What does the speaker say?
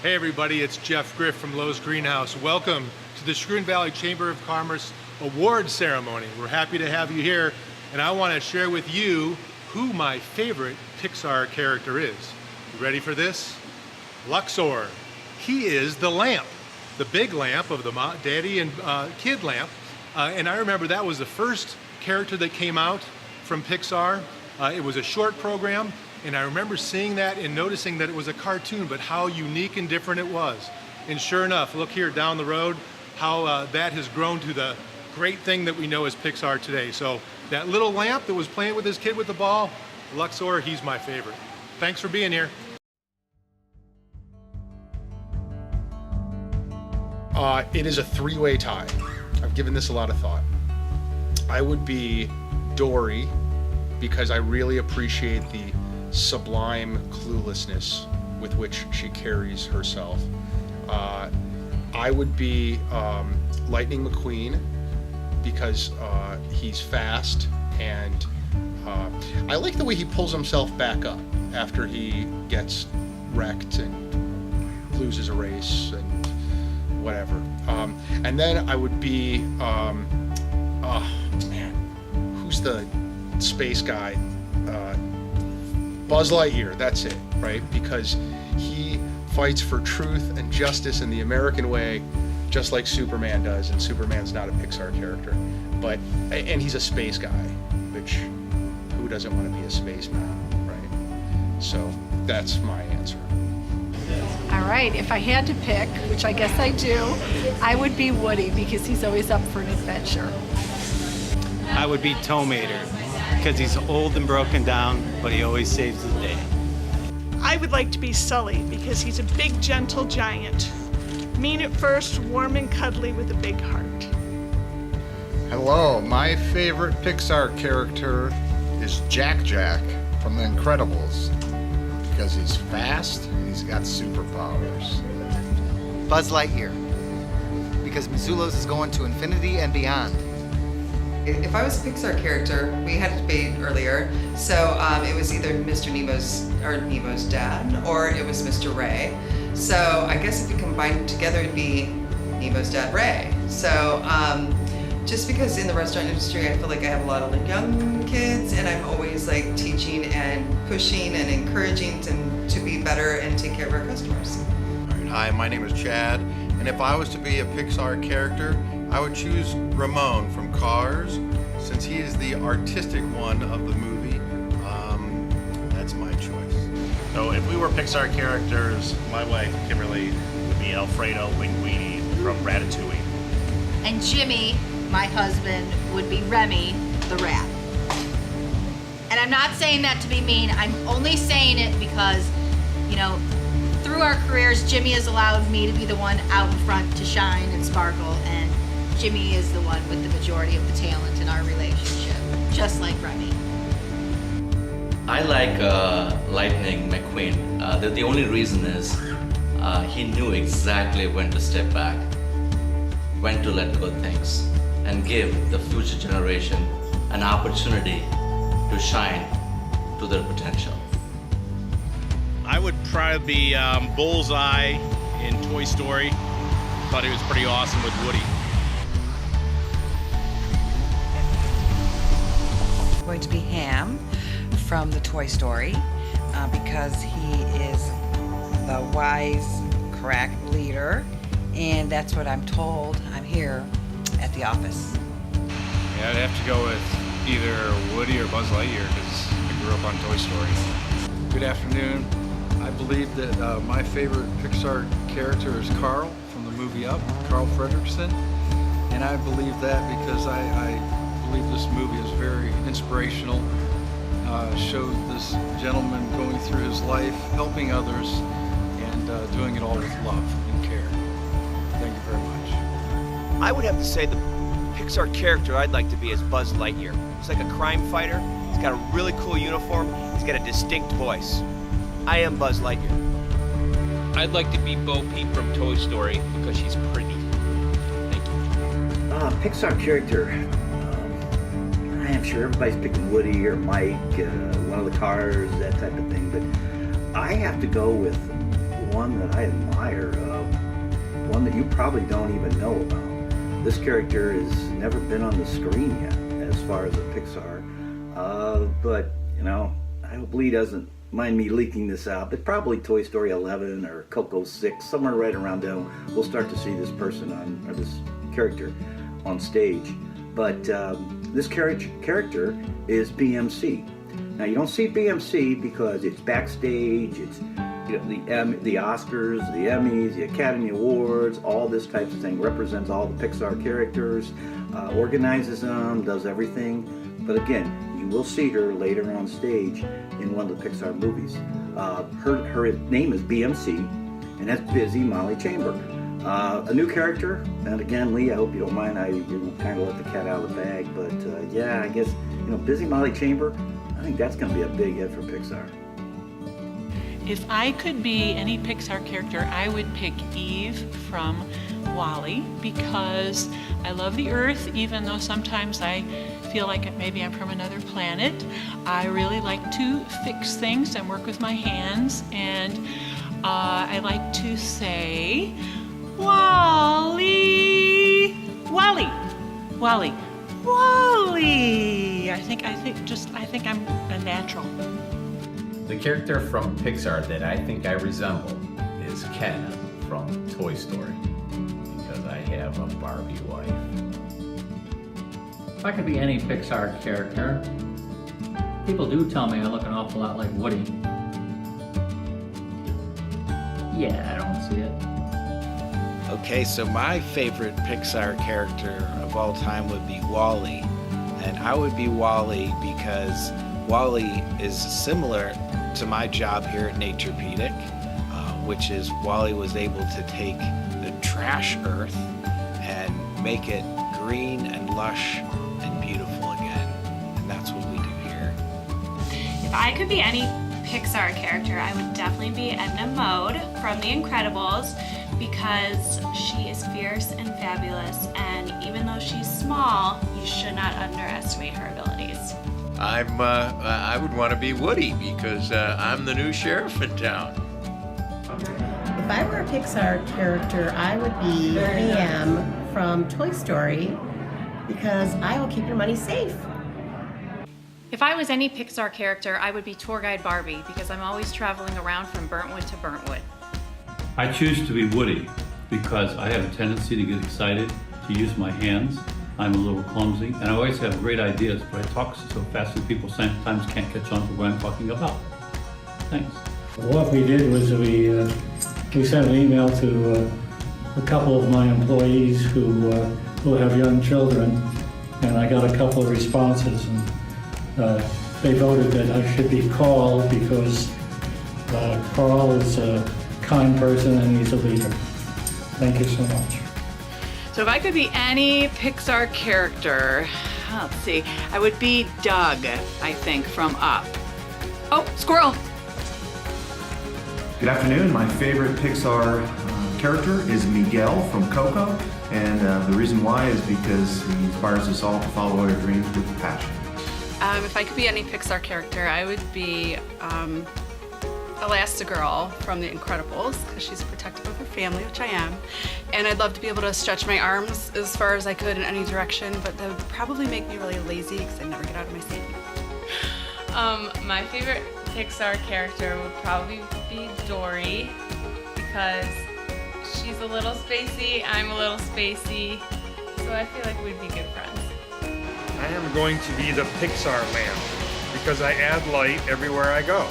Hey everybody, it's Jeff Griff from Lowe's Greenhouse. Welcome to the Chagrin Valley Chamber of Commerce Award Ceremony. We're happy to have you here, and I want to share with you who my favorite Pixar character is. You ready for this? Luxor. He is the lamp, the big lamp of the daddy and kid lamp. And I remember that was the first character that came out from Pixar. It was a short program. And I remember seeing that and noticing that it was a cartoon, but how unique and different it was. And sure enough, look here down the road, how that has grown to the great thing that we know as Pixar today. So that little lamp that was playing with his kid with the ball, Luxor, he's my favorite. Thanks for being here. It is a three-way tie. I've given this a lot of thought. I would be Dory because I really appreciate the sublime cluelessness with which she carries herself. I would be Lightning McQueen because he's fast, and I like the way he pulls himself back up after he gets wrecked and loses a race and whatever. And then I would be, who's the space guy? Buzz Lightyear, that's it, right? Because he fights for truth and justice in the American way, just like Superman does, and Superman's not a Pixar character. And he's a space guy, which, who doesn't want to be a spaceman, right? So that's my answer. All right, if I had to pick, which I guess I do, I would be Woody because he's always up for an adventure. I would be Tow Mater because he's old and broken down, but he always saves the day. I would like to be Sully because he's a big, gentle giant. Mean at first, warm and cuddly with a big heart. Hello, my favorite Pixar character is Jack Jack from The Incredibles because he's fast and he's got superpowers. Buzz Lightyear because Missoula's is going to infinity and beyond. If I was a Pixar character, we had a debate earlier, so it was either Mr. Nemo's dad, or it was Mr. Ray. So I guess if you combine it together, it'd be Nemo's dad, Ray. So just because in the restaurant industry, I feel like I have a lot of young kids, and I'm always like teaching and pushing and encouraging them to be better and take care of our customers. All right, hi, my name is Chad, and if I was to be a Pixar character, I would choose Ramon from Cars, since he is the artistic one of the movie. That's my choice. So if we were Pixar characters, my wife, Kimberly, would be Alfredo Linguini from Ratatouille. And Jimmy, my husband, would be Remy the rat. And I'm not saying that to be mean, I'm only saying it because, you know, through our careers, Jimmy has allowed me to be the one out in front to shine and sparkle, and Jimmy is the one with the majority of the talent in our relationship, just like Remy. I like Lightning McQueen. The only reason is he knew exactly when to step back, when to let go of things, and give the future generation an opportunity to shine to their potential. I would probably be Bullseye in Toy Story. Thought he was pretty awesome with Woody. Going to be Ham from the Toy Story because he is the wise, correct leader, and that's what I'm told. I'm here at the office. Yeah, I'd have to go with either Woody or Buzz Lightyear because I grew up on Toy Story. Good afternoon. I believe that my favorite Pixar character is Carl from the movie Up, Carl Fredricksen, and I believe that because I believe this movie is very inspirational. Showed this gentleman going through his life, helping others, and doing it all with love and care. Thank you very much. I would have to say the Pixar character I'd like to be is Buzz Lightyear. He's like a crime fighter. He's got a really cool uniform. He's got a distinct voice. I am Buzz Lightyear. I'd like to be Bo Peep from Toy Story because she's pretty. Thank you. Pixar character. I'm sure everybody's picking Woody or Mike, one of the cars, that type of thing. But I have to go with one that I admire, one that you probably don't even know about. This character has never been on the screen yet, as far as a Pixar. But, you know, I hope Lee doesn't mind me leaking this out, but probably Toy Story 11 or Coco 6, somewhere right around there, we'll start to see this person on, or this character on stage. But this character is BMC. Now you don't see BMC because it's backstage, it's the Oscars, the Emmys, the Academy Awards, all this type of thing, represents all the Pixar characters, organizes them, does everything. But again, you will see her later on stage in one of the Pixar movies. Her name is BMC, and that's Busy Molly Chamber. A new character, and again, Lee, I hope you don't mind, you kind of let the cat out of the bag, but yeah, I guess, you know, Busy Molly Chamber, I think that's going to be a big hit for Pixar. If I could be any Pixar character, I would pick Eve from WALL-E, because I love the Earth, even though sometimes I feel like maybe I'm from another planet. I really like to fix things and work with my hands, and I like to say, WALL-E, WALL-E, WALL-E, WALL-E. I think I'm a natural. The character from Pixar that I think I resemble is Ken from Toy Story, because I have a Barbie wife. If I could be any Pixar character, people do tell me I look an awful lot like Woody. Yeah, I don't see it. Okay, so my favorite Pixar character of all time would be WALL-E. And I would be WALL-E because WALL-E is similar to my job here at Naturepedic, which is WALL-E was able to take the trash Earth and make it green and lush and beautiful again. And that's what we do here. If I could be any Pixar character, I would definitely be Edna Mode from The Incredibles, because she is fierce and fabulous, and even though she's small, you should not underestimate her abilities. I would want to be Woody, because I'm the new sheriff in town. If I were a Pixar character, I would be Pam from Toy Story, because I will keep your money safe. If I was any Pixar character, I would be Tour Guide Barbie, because I'm always traveling around from Burntwood to Burntwood. I choose to be Woody because I have a tendency to get excited, to use my hands. I'm a little clumsy, and I always have great ideas, but I talk so fast that people sometimes can't catch on to what I'm talking about. Thanks. What we did was we sent an email to a couple of my employees who have young children, and I got a couple of responses, and they voted that I should be Carl, because Carl is a kind person and he's a leader. Thank you so much. So if I could be any Pixar character, let's see, I would be Doug, I think, from Up. Oh, squirrel! Good afternoon. My favorite Pixar character is Miguel from Coco, and the reason why is because he inspires us all to follow our dreams with passion. If I could be any Pixar character, I would be Elastigirl from The Incredibles, because she's protective of her family, which I am. And I'd love to be able to stretch my arms as far as I could in any direction, but that would probably make me really lazy because I never get out of my seat. My favorite Pixar character would probably be Dory, because she's a little spacey, I'm a little spacey, so I feel like we'd be good friends. I am going to be the Pixar lamp, because I add light everywhere I go.